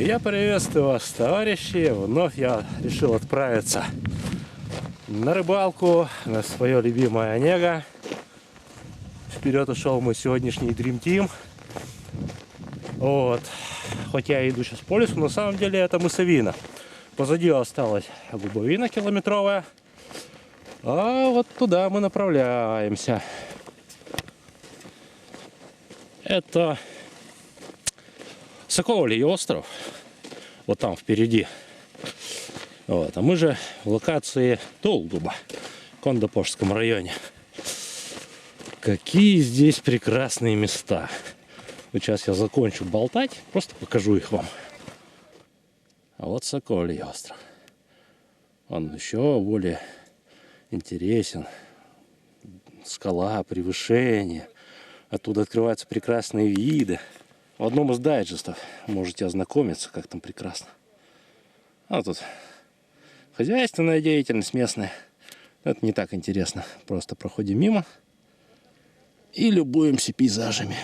Я приветствую вас, товарищи. Вновь я решил отправиться на рыбалку, на свое любимое Онега. Вперед ушел мой сегодняшний Dream Team. Вот. Хоть я иду сейчас по лесу, на самом деле это мысовина. Позади осталась губовина километровая. А вот туда мы направляемся. Это Соколий остров. Вот там впереди. Вот. А мы же в локации Толдуба, в Кондопожском районе. Какие здесь прекрасные места. Вот сейчас я закончу болтать, просто покажу их вам. А вот Соколий остров. Он еще более интересен. Скала, превышение. Оттуда открываются прекрасные виды. В одном из дайджестов можете ознакомиться, как там прекрасно. А тут хозяйственная деятельность местная. Это не так интересно. Просто проходим мимо и любуемся пейзажами.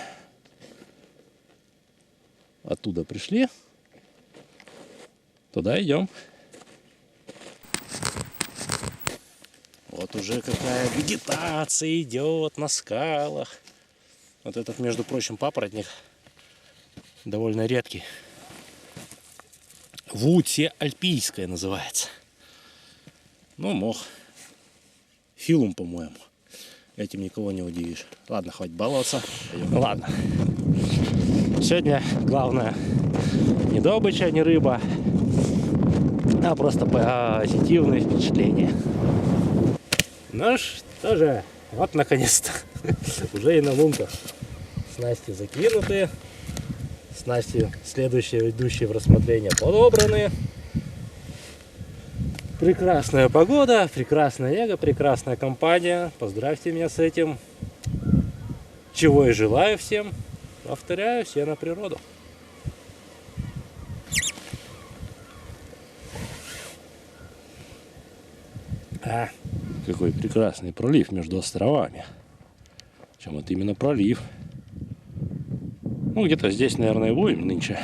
Оттуда пришли. Туда идем. Вот уже какая вегетация идет на скалах. Вот этот, между прочим, папоротник довольно редкий. Вутия альпийская называется. Ну, мох. Филум, по-моему. Этим никого не удивишь. Ладно, хватит баловаться. Ладно. Сегодня главное не добыча, не рыба, а просто позитивные впечатления. Ну что же, вот наконец-то уже и на лунках снасти закинуты, снасти следующие, идущие в рассмотрение, подобраны. Прекрасная погода, прекрасная Онега, прекрасная компания. Поздравьте меня с этим. Чего и желаю всем. Повторяю, все на природу. Какой прекрасный пролив между островами. Причем это именно пролив. Ну, где-то здесь, наверное, и будем нынче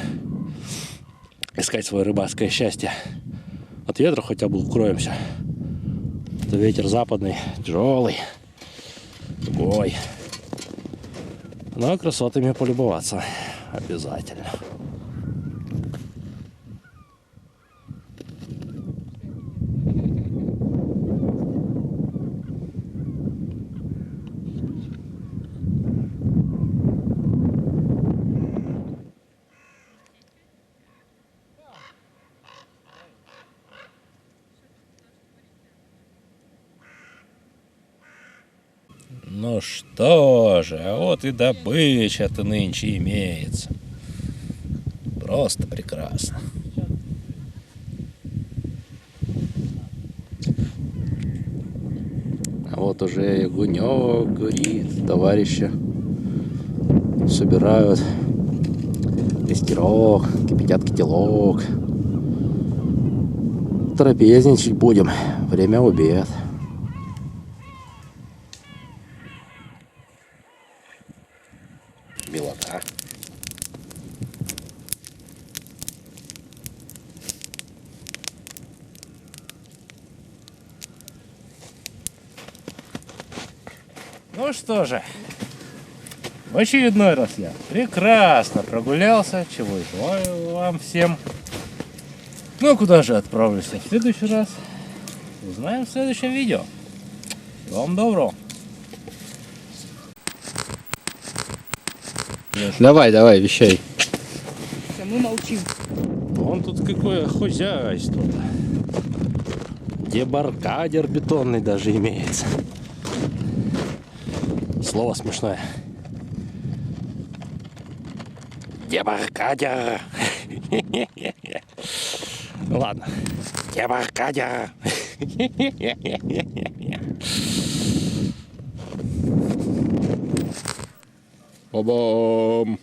искать свое рыбацкое счастье. От ветра хотя бы укроемся. Это ветер западный, тяжелый, тугой. Но красотами полюбоваться обязательно. Ну что же, а вот и добыча-то нынче имеется. Просто прекрасно. А вот уже и огонек горит, товарищи собирают костерок, кипятят котелок. Трапезничать будем, время обед. Милота. Ну что же, в очередной раз я прекрасно прогулялся, чего и желаю вам всем. Ну куда же отправлюсь в следующий раз, узнаем в следующем видео. Всего вам доброго. Давай, вещай. Мы молчим. Вон тут какое хозяйство. Дебаркадер бетонный даже имеется. Слово смешное. Дебаркадер. Ладно. Дебаркадер. Ба-бам.